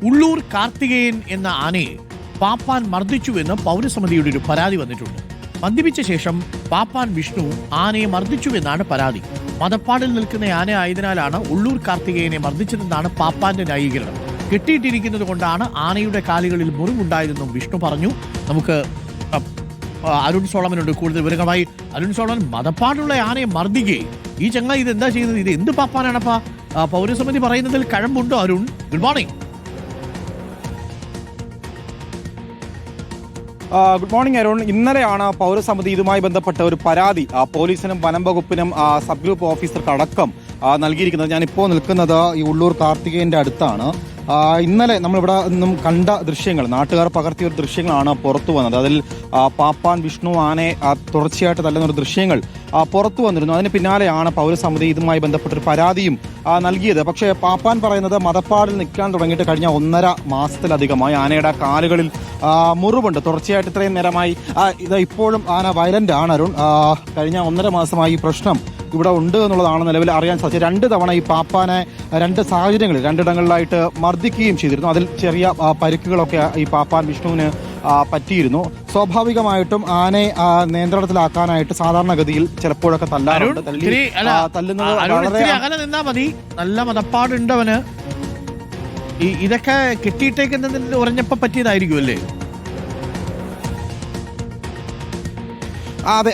ഉള്ളൂർ കാർത്തികേയൻ എന്ന ആനയെ പാപ്പാൻ മർദ്ദിച്ചുവെന്ന് പൗരസമിതിയുടെ ഒരു പരാതി വന്നിട്ടുണ്ട്. മദ്യപിച്ച ശേഷം പാപ്പാൻ വിഷ്ണു ആനയെ മർദ്ദിച്ചുവെന്നാണ് പരാതി. മതപ്പാടിൽ നിൽക്കുന്ന ആന ആയതിനാലാണ് ഉള്ളൂർ കാർത്തികേയനെ മർദ്ദിച്ചതെന്നാണ് പാപ്പാന്റെ ന്യായീകരണം. കെട്ടിയിട്ടിരിക്കുന്നത് കൊണ്ടാണ് ആനയുടെ കാലുകളിൽ മുറിവുണ്ടായതെന്നും വിഷ്ണു പറഞ്ഞു. നമുക്ക് അരുൺ സോളമനുണ്ട് കൂടുതൽ വിവരങ്ങളുമായി. അരുൺ സോളമൻ, മതപ്പാടുള്ള ആനയെ മർദ്ദിക്കുകയും ഈ ചങ്ങായി ഇതെന്താ ചെയ്യുന്നത്? ഇത് എന്ത് പാപ്പാനാണപ്പാ? പൗരസമിതി പറയുന്നതിൽ കഴമ്പുണ്ടോ Arun? Good morning. Good morning Arun. ഇന്നലെയാണ് പൗരസമിതി ഇതുമായി ബന്ധപ്പെട്ട ഒരു പരാതി പോലീസിനും വനം വകുപ്പിനും സബ് ഗ്രൂപ്പ് ഓഫീസർക്ക് അടക്കം നൽകിയിരിക്കുന്നത്. ഞാനിപ്പോൾ നിൽക്കുന്നത് ഈ ഉള്ളൂർ കാർത്തികേയന്റെ അടുത്താണ്. ഇന്നലെ നമ്മളിവിടെ നിന്നും കണ്ട ദൃശ്യങ്ങൾ, നാട്ടുകാർ പകർത്തിയ ഒരു ദൃശ്യങ്ങളാണ് പുറത്തു വന്നത്. അതിൽ പാപ്പാൻ വിഷ്ണു ആനയെ തുടർച്ചയായിട്ട് തല്ലുന്ന ഒരു ദൃശ്യങ്ങൾ പുറത്തു വന്നിരുന്നു. അതിന് പിന്നാലെയാണ് പൗരസമിതി ഇതുമായി ബന്ധപ്പെട്ടൊരു പരാതിയും നൽകിയത്. പക്ഷേ പാപ്പാൻ പറയുന്നത് മതപ്പാടിൽ നിൽക്കാൻ തുടങ്ങിയിട്ട് കഴിഞ്ഞ 1.5 മാസത്തിലധികമായി ആനയുടെ കാലുകളിൽ മുറിവുണ്ട്. തുടർച്ചയായിട്ട് ഇത്രയും നേരമായി ഇത് ഇപ്പോഴും ആന വയലന്റ് ആണ് അരുൺ. കഴിഞ്ഞ 1.5 മാസമായി ഈ പ്രശ്നം ഇവിടെ ഉണ്ട് എന്നുള്ളതാണ് നിലവിൽ അറിയാൻ സാധിച്ചത്. 2 തവണ ഈ പാപ്പാനെ 2 സാഹചര്യങ്ങളിൽ 2 മർദ്ദിക്കുകയും ചെയ്തിരുന്നു. അതിൽ ചെറിയ പരിക്കുകളൊക്കെ ഈ പാപ്പാൻ വിഷ്ണുവിന് പറ്റിയിരുന്നു. സ്വാഭാവികമായിട്ടും ആനയെ നിയന്ത്രണത്തിലാക്കാനായിട്ട് സാധാരണഗതിയിൽ ചിലപ്പോഴൊക്കെ തല്ലാറുണ്ട്. നല്ല മതപ്പാടുണ്ടവന്. ഇതൊക്കെ കെട്ടിയിട്ടേക്കുന്നതിന് ഉറഞ്ഞപ്പോ പറ്റിയതായിരിക്കും അല്ലേ? അതെ,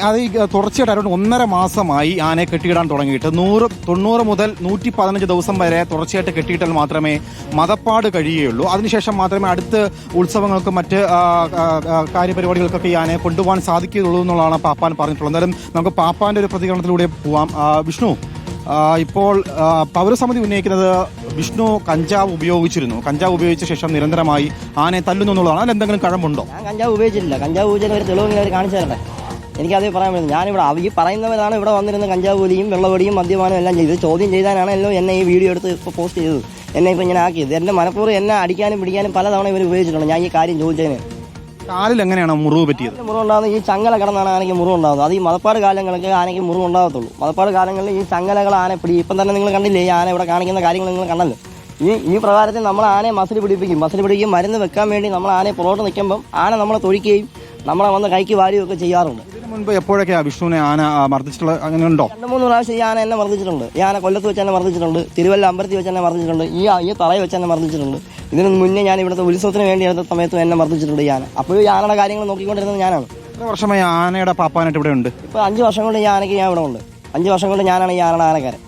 തുടർച്ചയായിട്ട് 1.5 മാസമായി ആനയെ കെട്ടിയിടാൻ തുടങ്ങിയിട്ട് 90 മുതൽ 115 ദിവസം വരെ തുടർച്ചയായിട്ട് കെട്ടിയിട്ടാൽ മാത്രമേ മതപ്പാട് കഴിയുകയുള്ളൂ. അതിനുശേഷം മാത്രമേ അടുത്ത ഉത്സവങ്ങൾക്കും മറ്റ് കാര്യപരിപാടികൾക്കൊക്കെ ഈ ആനയെ കൊണ്ടുപോകാൻ സാധിക്കുകയുള്ളൂ എന്നുള്ളതാണ് പാപ്പാൻ പറഞ്ഞിട്ടുള്ളത്. എന്തായാലും നമുക്ക് പാപ്പാന്റെ ഒരു പ്രതികരണത്തിലൂടെ പോവാം. വിഷ്ണു, ഇപ്പോൾ പൗരസമിതി ഉന്നയിക്കുന്നത് വിഷ്ണു കഞ്ചാവ് ഉപയോഗിച്ചിരുന്നു. കഞ്ചാവ് ഉപയോഗിച്ച ശേഷം നിരന്തരമായി ആനയെ തല്ലുന്നു എന്നുള്ളതാണ്. അതിൽ എന്തെങ്കിലും കഴമ്പുണ്ടോ? ഞാൻ കഞ്ചാവ് ഉപയോഗിച്ചിട്ടില്ല. കഞ്ചാവ് ഉപയോഗിച്ച ഒരു തെളിവെങ്കിലും അവർ കാണിച്ചു തരണ്ടേ? എനിക്കത് പറയാൻ പറ്റും. ഞാനിവിടെ ഈ പറയുന്നവരാണ് ഇവിടെ വന്നിരുന്ന കഞ്ചാവ് പോലിയും വെള്ളപൊടിയും മദ്യപാനം എല്ലാം ചെയ്തത്. ചോദ്യം ചെയ്താനാണല്ലോ എന്നെ ഈ വീഡിയോ എടുത്ത് ഇപ്പോൾ പോസ്റ്റ് ചെയ്തത്, എന്നെ ഇപ്പോൾ ഇങ്ങനെ ആക്കിയത്. എൻ്റെ മനഃപൂർവ്വം എന്നെ അടിക്കാനും പിടിക്കാനും പലതവണ ഇവർ ഉപയോഗിച്ചിട്ടുണ്ട്. ഞാൻ ഈ കാര്യം ചോദിച്ചതിന് കാലിൽ എങ്ങനെയാണ് മുറിവ് പറ്റിയത്? മുറിവുണ്ടാകുന്നത് ഈ ചങ്ങല കിടന്നാണ് ആനയ്ക്ക് മുറിവുണ്ടാകുന്നത്. അത് ഈ മതപ്പാട് കാലങ്ങളൊക്കെ ആനയ്ക്ക് മുറിവുണ്ടാകത്തുള്ളൂ. മതപ്പാട് കാലങ്ങളിൽ ഈ ചങ്ങലകൾ ആന ഇപ്പം തന്നെ നിങ്ങൾ കണ്ടില്ലേ, ഈ ആന ഇവിടെ കാണിക്കുന്ന കാര്യങ്ങൾ നിങ്ങൾ കണ്ടല്ലോ. ഈ പ്രകാരത്തിൽ നമ്മൾ ആനയെ മസിൽ പിടിപ്പിക്കും. മരുന്ന് വെക്കാൻ വേണ്ടി നമ്മൾ ആനയെ പുറകോട്ട് നിൽക്കുമ്പം ആന നമ്മളെ തൊഴിക്കുകയും നമ്മളെ വന്ന് കൈക്ക് വാരുകയൊക്കെ ചെയ്യാറുണ്ട്. ഇതിനു മുൻപ് എപ്പോഴൊക്കെയാണ് വിഷ്ണുവിനെ ആന മർദ്ദിച്ചിട്ടുള്ള അങ്ങനെ ഉണ്ടോ? 2-3 പ്രാവശ്യം ഈ ആന എന്നെ മർദ്ദിച്ചിട്ടുണ്ട്. ഈ ആന കൊല്ലത്ത് വെച്ച് തന്നെ മർദ്ദിച്ചിട്ടുണ്ട്. തിരുവല്ല അമ്പലത്തിൽ വെച്ച് തന്നെ മർദ്ദിച്ചിട്ടുണ്ട്. ഈ തറയിൽ വെച്ച് തന്നെ മർദ്ദിച്ചിട്ടുണ്ട്. ഇതിന് മുന്നേ ഞാൻ ഇവിടുത്തെ ഉത്സവത്തിന് വേണ്ടി എടുത്ത സമയത്തും എന്നെ മർദ്ദിച്ചിട്ടുണ്ട് ഈ ആന. അപ്പോഴും ഈ ആനയുടെ കാര്യങ്ങൾ നോക്കിക്കൊണ്ടിരുന്നത് ഞാനാണ്. എത്ര വർഷമായി ആനയുടെ പാപ്പാനായിട്ട് ഇവിടെ ഉണ്ട്? ഇപ്പോൾ 5 വർഷം കൊണ്ട് ഈ ആനയ്ക്ക് ഞാൻ ഇവിടെ ഉണ്ട്. 5 വർഷം കൊണ്ട് ഞാനാണ് ഈ ആനയുടെ ആനക്കാരൻ.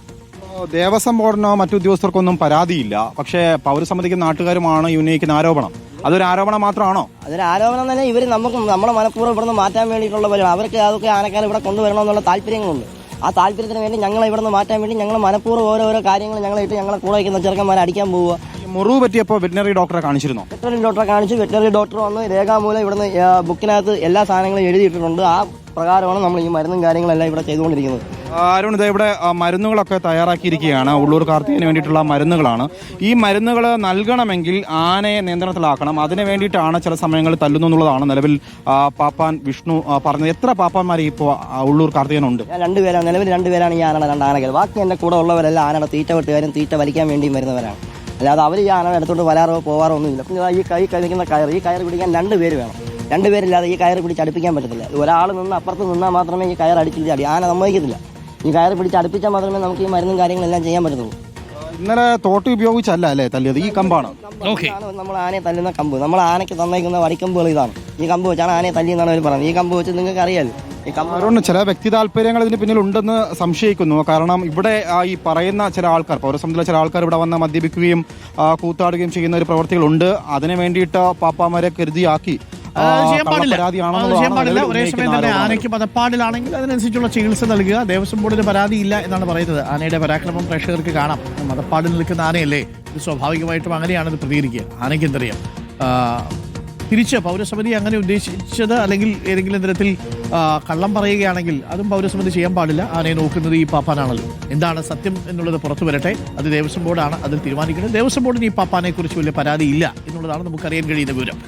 ദേവസ്വം ബോർഡിനോ മറ്റു ഉദ്യോഗസ്ഥർക്കൊന്നും പരാതിയില്ല. പക്ഷേ പൗരസമിതിക്ക് നാട്ടുകാരുമാണ് ഉന്നയിക്കുന്ന ആരോപണം. അതൊരു ആരോപണം മാത്രമാണോ? അതൊരു ആരോപണം തന്നെ. ഇവർ നമ്മളെ മനഃപൂർവ്വം ഇവിടുന്ന് മാറ്റാൻ വേണ്ടിയിട്ടുള്ള പരിപാടി. അവർക്ക് അതൊക്കെ ആനക്കാർ ഇവിടെ കൊണ്ടുവരണമെന്നുള്ള താല്പര്യങ്ങളുണ്ട്. ആ താല്പര്യത്തിന് വേണ്ടി ഞങ്ങളെ ഇവിടുന്ന് മാറ്റാൻ വേണ്ടി ഞങ്ങൾ മനഃപൂർവ്വം ഓരോ കാര്യങ്ങൾ ഞങ്ങളെ കൂടെ വയ്ക്കുന്ന ചെറുക്കന്മാരെ അടിക്കാൻ പോവുക. മുറിവ് പറ്റിയപ്പോൾ വെറ്റിനറി ഡോക്ടറെ കാണിച്ചിരുന്നു. വെറ്റിനറി ഡോക്ടറെ കാണിച്ചു. വെറ്റിനറി ഡോക്ടർ വന്ന് രേഖാമൂലം ഇവിടുന്ന് ബുക്കിനകത്ത് എല്ലാ സാധനങ്ങളും എഴുതിയിട്ടിട്ടുണ്ട്. ആ പ്രകാരമാണ് നമ്മൾ ഈ മരുന്നും കാര്യങ്ങളെല്ലാം ഇവിടെ ചെയ്തുകൊണ്ടിരിക്കുന്നത്. അരുൺ, ഇവിടെ മരുന്നുകളൊക്കെ തയ്യാറാക്കിയിരിക്കുകയാണ്. ഉള്ളൂർ കാർത്തികന് വേണ്ടിയിട്ടുള്ള മരുന്നുകളാണ്. ഈ മരുന്നുകൾ നൽകണമെങ്കിൽ ആനയെ നിയന്ത്രണത്തിലാക്കണം. അതിന് വേണ്ടിയിട്ടാണ് ചില സമയങ്ങളിൽ തല്ലുന്നു എന്നുള്ളതാണ് നിലവിൽ പാപ്പാൻ വിഷ്ണു പറഞ്ഞത്. എത്ര പാപ്പാന്മാർ ഇപ്പോൾ ഉള്ളൂർ കാർത്തികനുണ്ട്? 2 പേരാണ് നിലവിൽ. 2 പേരാണ് ഈ ആനയുടെ 2 ആനകൾ. ബാക്കി എൻ്റെ കൂടെ ഉള്ളവരെല്ലാം ആനയുടെ തീറ്റ വെട്ടുകാരും തീറ്റ വലിക്കാൻ വേണ്ടിയും വരുന്നവരാണ്. അല്ലാതെ അവർ ഈ ആനയുടെ അടുത്തോട്ട് വരാറോ പോവാറോ ഒന്നുമില്ല. പിന്നെ ഈ കൈ കഴിക്കുന്ന ഈ കയർ പിടിക്കാൻ 2 പേര് വേണം. 2 പേരില്ലാതെ ഈ കയർ പിടിച്ച് അടുപ്പിക്കാൻ പറ്റത്തില്ല. ഒരാൾ നിന്ന് അപ്പുറത്ത് നിന്നാൽ മാത്രമേ ഈ കയർ അടിച്ചിട്ട് ആന സമ്മതിക്കത്തില്ല. ഈ കയർ പിടിച്ച് അടുപ്പിച്ചാൽ മാത്രമേ നമുക്ക് ഈ മരുന്നും കാര്യങ്ങളെല്ലാം ചെയ്യാൻ പറ്റത്തുള്ളൂ. ഇന്നലെ തോട്ടി ഉപയോഗിച്ചല്ല അല്ലേ തല്ലിയത്? ഈ കമ്പാണ് നമ്മൾ ആനയെ തല്ലുന്ന കമ്പ്. നമ്മൾ ആനയ്ക്ക് തന്നേക്കുന്ന വടിക്കമ്പുകൾ ഇതാണ്. ഈ കമ്പ് വെച്ചാണ് ആനയെ തല്ലിയെന്നാണ് അവർ പറയുന്നത്. ഈ കമ്പ് വെച്ച് നിങ്ങൾക്ക് അറിയാലോ. ചില വ്യക്തി താല്പര്യങ്ങൾ ഇതിന് പിന്നിൽ ഉണ്ടെന്ന് സംശയിക്കുന്നു. കാരണം ഇവിടെ ഈ പറയുന്ന ചില ആൾക്കാർ, പൗരസമിതിയിലെ ചില ആൾക്കാർ ഇവിടെ വന്ന് മദ്യപിക്കുകയും കൂത്താടുകയും ചെയ്യുന്ന ഒരു പ്രവൃത്തികളുണ്ട്. അതിന് വേണ്ടിയിട്ട് പാപ്പാമാരെ കരുതിയാക്കി ചെയ്യാൻ പാടില്ല. ഒരേ സമയം തന്നെ ആനയ്ക്ക് മതപ്പാടിലാണെങ്കിൽ അതിനനുസരിച്ചുള്ള ചികിത്സ നൽകുക. ദേവസ്വം ബോർഡിന് പരാതിയില്ല എന്നാണ് പറയുന്നത്. ആനയുടെ പരാക്രമം പ്രേക്ഷകർക്ക് കാണാം. മതപ്പാടിൽ നിൽക്കുന്ന ആനയല്ലേ, ഇത് സ്വാഭാവികമായിട്ടും അങ്ങനെയാണ് ഇത് പ്രതികരിക്കുക. ആനയ്ക്ക് എന്തറിയാം? തിരിച്ച് പൗരസമിതി അങ്ങനെ ഉദ്ദേശിച്ചത് അല്ലെങ്കിൽ ഏതെങ്കിലും തരത്തിൽ കള്ളം പറയുകയാണെങ്കിൽ അതും പൗരസമിതി ചെയ്യാൻ പാടില്ല. ആനയെ നോക്കുന്നത് ഈ പാപ്പാനാണല്ലോ. എന്താണ് സത്യം എന്നുള്ളത് പുറത്തു വരട്ടെ. അത് ദേവസ്വം ബോർഡാണ് അതിൽ തീരുമാനിക്കുന്നത്. ദേവസ്വം ബോർഡിന് ഈ പാപ്പാനെ കുറിച്ച് വലിയ പരാതിയില്ല എന്നുള്ളതാണ് നമുക്കറിയാൻ കഴിയുന്ന വിവരം.